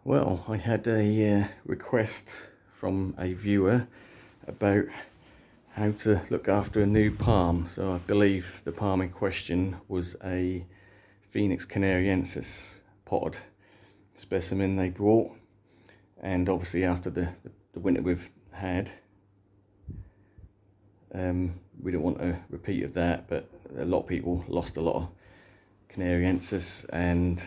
Well, I had a request from a viewer about how to look after a new palm. So I believe the palm in question was a Phoenix canariensis potted specimen they brought. And obviously after the winter we've had, we don't want a repeat of that, but a lot of people lost a lot of canariensis, and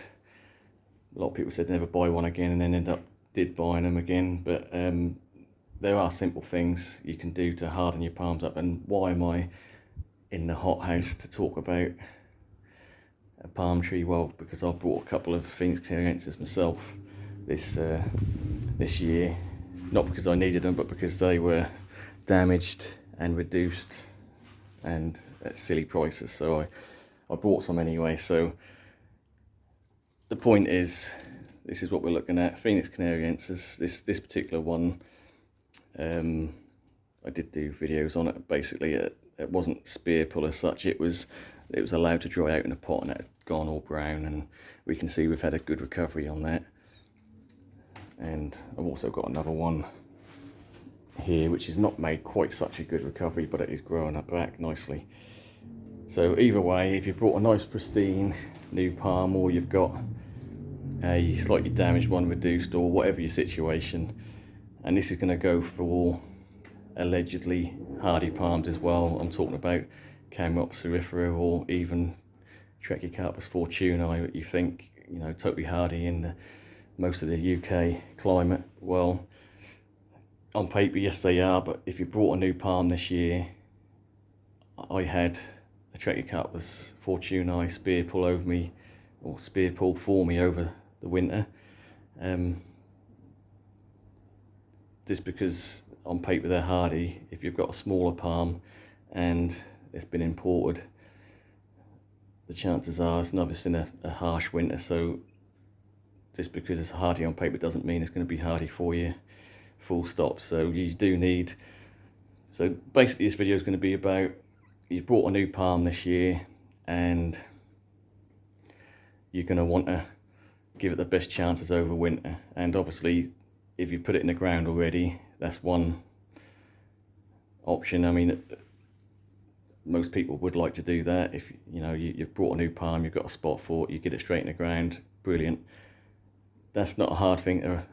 a lot of people said never buy one again, and then ended up did buying them again. But there are simple things you can do to harden your palms up. And why am I in the hothouse to talk about a palm tree? Well, because I've bought a couple of Phoenix canariensis myself this year, not because I needed them, but because they were damaged and reduced and at silly prices. So I bought some anyway. So the point is, this is what we're looking at, Phoenix canariensis. This particular one, I did do videos on it. Basically, it wasn't spear pull as such. It was allowed to dry out in a pot, and it had gone all brown, and we can see we've had a good recovery on that. And I've also got another one here which is not made quite such a good recovery, but it is growing up back nicely. So either way, if you've brought a nice pristine new palm, or you've got a slightly damaged one reduced, or whatever your situation, and this is going to go for allegedly hardy palms as well. I'm talking about Camerops cerifera, or even Trachycarpus fortunei, that you think, you know, totally hardy in most of the UK climate. Well, on paper, yes they are, but if you brought a new palm this year, I had a Trachycarpus fortunei spear pull over me, or spear pull for me over the winter. Just because on paper they're hardy, if you've got a smaller palm and it's been imported, the chances are it's not just in a harsh winter. So just because it's hardy on paper doesn't mean it's going to be hardy for you, full stop. So you do need, so basically this video is going to be about, you've bought a new palm this year and you're going to want to give it the best chances over winter. And obviously if you put it in the ground already, that's one option. I mean, most people would like to do that. If you know you've brought a new palm, you've got a spot for it, you get it straight in the ground, brilliant. That's not a hard thing to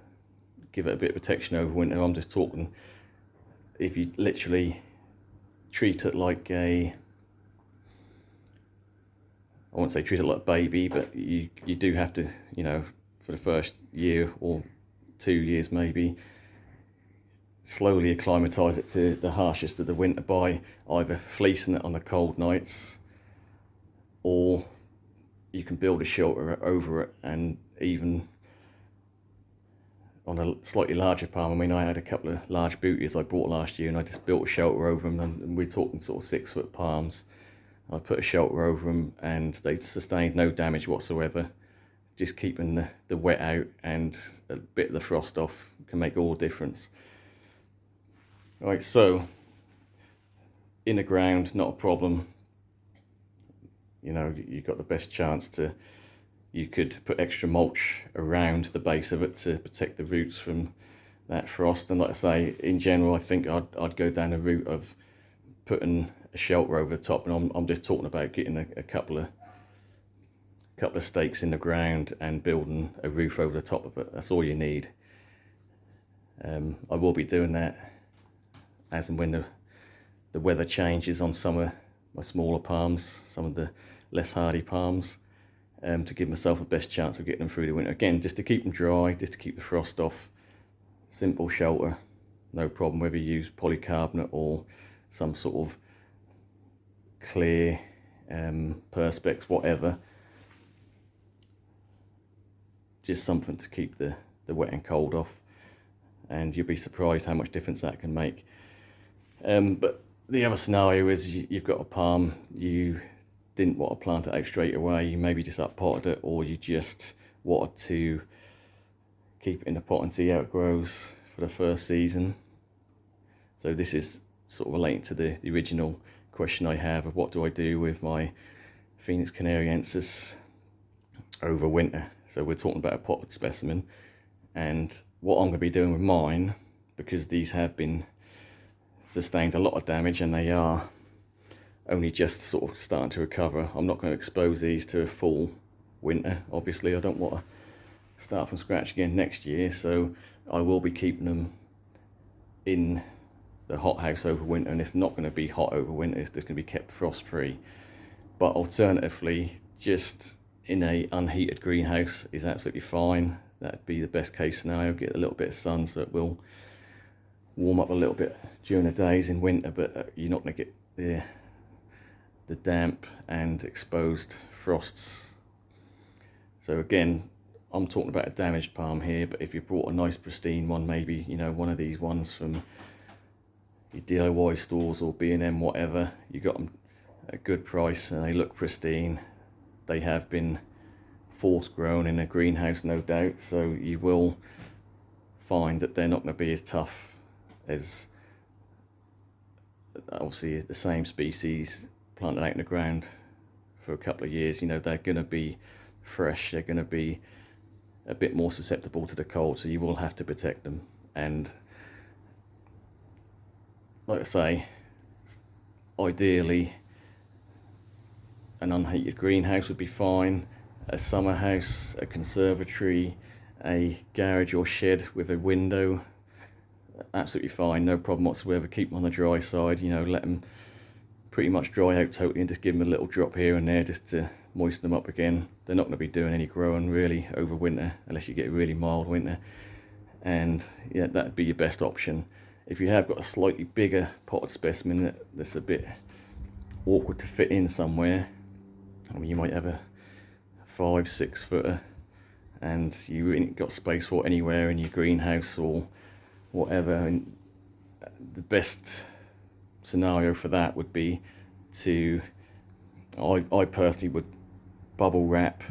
give it a bit of protection over winter. I'm just talking if you literally treat it like a, I won't say treat it like a baby, but you do have to, you know, for the first year or 2 years maybe, slowly acclimatise it to the harshest of the winter by either fleecing it on the cold nights, or you can build a shelter over it. And even on a slightly larger palm, I mean, I had a couple of large booties I bought last year, and I just built a shelter over them, and we're talking sort of 6 foot palms. I put a shelter over them and they sustained no damage whatsoever. Just keeping the wet out and a bit of the frost off can make all the difference. Right, so in the ground, not a problem. You know, you've got the best chance to, you could put extra mulch around the base of it to protect the roots from that frost. And like I say, in general, I think I'd go down the route of putting a shelter over the top, and I'm just talking about getting a couple of stakes in the ground and building a roof over the top of it. That's all you need. I will be doing that as and when the weather changes on some of my smaller palms, some of the less hardy palms, to give myself the best chance of getting them through the winter. Again, just to keep them dry, just to keep the frost off. Simple shelter, no problem, whether you use polycarbonate or some sort of clear perspex, whatever. Just something to keep the wet and cold off, and you'll be surprised how much difference that can make. But the other scenario is you've got a palm, you didn't want to plant it out straight away, you maybe just uppotted it, or you just wanted to keep it in the pot and see how it grows for the first season. So this is sort of relating to the original question I have of what do I do with my Phoenix canariensis over winter. So we're talking about a potted specimen, And what I'm going to be doing with mine, because these have been sustained a lot of damage and they are only just sort of starting to recover, I'm not going to expose these to a full winter. Obviously I don't want to start from scratch again next year, so I will be keeping them in the hothouse over winter, and it's not going to be hot over winter, it's just going to be kept frost free. But alternatively, just in a unheated greenhouse is absolutely fine. That'd be the best case scenario. Get a little bit of sun so it will warm up a little bit during the days in winter, but you're not going to get the damp and exposed frosts. So again, I'm talking about a damaged palm here, but if you brought a nice pristine one, maybe, you know, one of these ones from your DIY stores or B&M, whatever, you got them at a good price and they look pristine. They have been force grown in a greenhouse, no doubt, so you will find that they're not going to be as tough as obviously the same species planted out in the ground for a couple of years. You know, they're going to be fresh, they're going to be a bit more susceptible to the cold, so you will have to protect them. And like I say, ideally an unheated greenhouse would be fine, a summer house, a conservatory, a garage or shed with a window, absolutely fine, no problem whatsoever. Keep them on the dry side, you know, let them pretty much dry out totally and just give them a little drop here and there just to moisten them up again. They're not going to be doing any growing really over winter unless you get a really mild winter, and yeah, that'd be your best option. If you have got a slightly bigger potted specimen that's a bit awkward to fit in somewhere, I mean, you might have a 5-6 footer and you ain't got space for it anywhere in your greenhouse or whatever, and the best scenario for that would be to, I personally would bubble wrap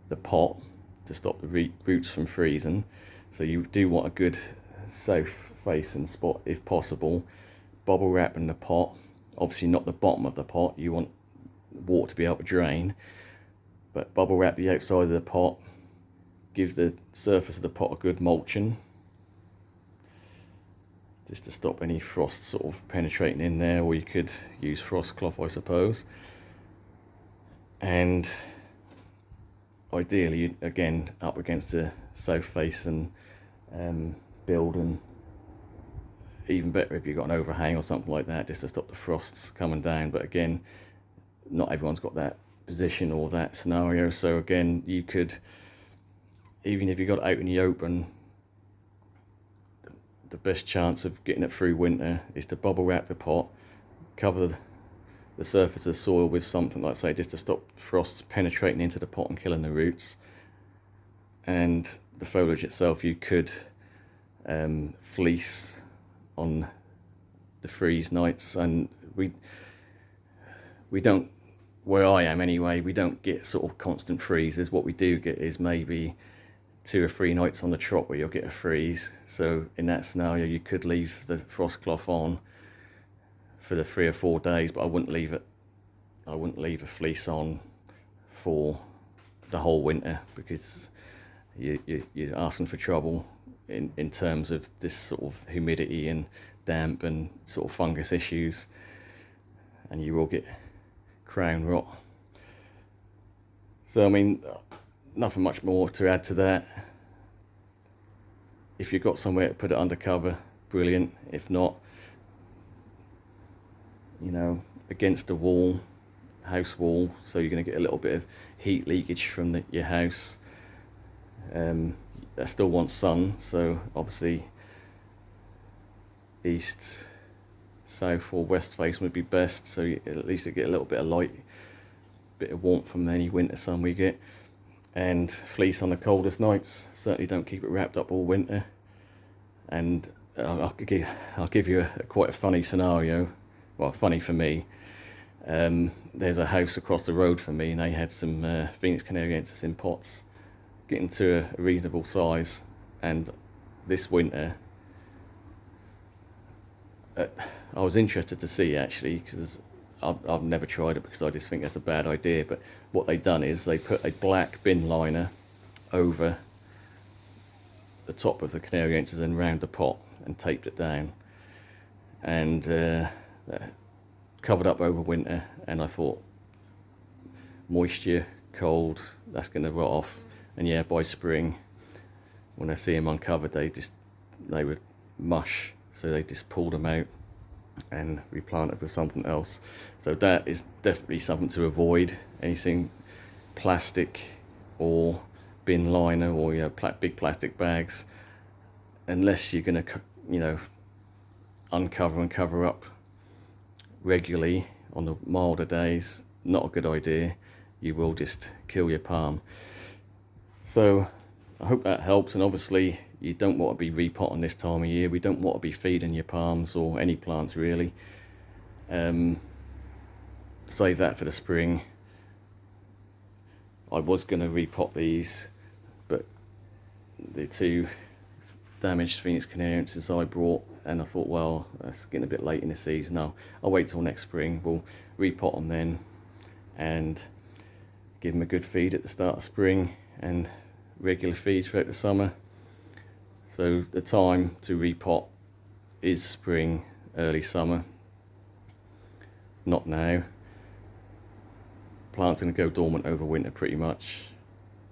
the pot to stop the roots from freezing. So you do want a good south facing spot if possible. Bubble wrap in the pot, obviously not the bottom of the pot, you want water to be able to drain, but bubble wrap the outside of the pot, give the surface of the pot a good mulching just to stop any frost sort of penetrating in there, or you could use frost cloth, I suppose. And ideally, again, up against the south facing building, even better if you've got an overhang or something like that, just to stop the frosts coming down. But again, not everyone's got that position or that scenario, so again, you could, even if you got it out in the open, the best chance of getting it through winter is to bubble wrap the pot, cover the surface of the soil with something, like say, just to stop frosts penetrating into the pot and killing the roots. And the foliage itself, you could fleece on the freeze nights, and we don't, where I am anyway, we don't get sort of constant freezes. What we do get is maybe 2 or 3 nights on the trot where you'll get a freeze. So in that scenario, you could leave the frost cloth on for the 3 or 4 days, but I wouldn't leave a fleece on for the whole winter, because you're asking for trouble in terms of this sort of humidity and damp and sort of fungus issues, and you will get crown rot. So I mean, nothing much more to add to that. If you've got somewhere to put it under cover, brilliant. If not, you know, against the wall, house wall, so you're going to get a little bit of heat leakage from your house. I still want sun, so obviously east, south or west face would be best, so you, at least you get a little bit of light, bit of warmth from any winter sun we get. And fleece on the coldest nights, certainly don't keep it wrapped up all winter. And I'll give you quite a funny scenario, well, funny for me. There's a house across the road from me, and they had some Phoenix Canariensis in pots, getting to a reasonable size. And this winter, I was interested to see actually, because I've never tried it because I just think that's a bad idea. But what they've done is they put a black bin liner over the top of the canary anthers and round the pot and taped it down, and covered up over winter. And I thought, moisture, cold, that's going to rot off. And yeah, by spring, when I see them uncovered, they would mush, so they just pulled them out and replanted with something else. So that is definitely something to avoid. Anything plastic or bin liner, or big plastic bags, unless you're going to uncover and cover up regularly on the milder days, not a good idea. You will just kill your palm. So I hope that helps. And obviously you don't want to be repotting this time of year. We don't want to be feeding your palms or any plants really. Save that for the spring. I was going to repot these, but the two damaged Phoenix canary anthers I brought, and I thought, well, that's getting a bit late in the season. No, I'll wait till next spring. We'll repot them then and give them a good feed at the start of spring and regular feeds throughout the summer. So the time to repot is spring, early summer, not now. Plants are going to go dormant over winter pretty much.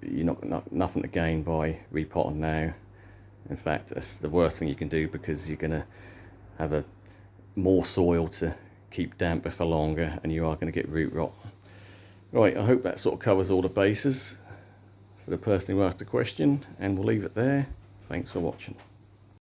You're not nothing to gain by repotting now. In fact, that's the worst thing you can do, because you're going to have more soil to keep damper for longer, and you are going to get root rot. Right, I hope that sort of covers all the bases for the person who asked the question, and we'll leave it there. Thanks for watching.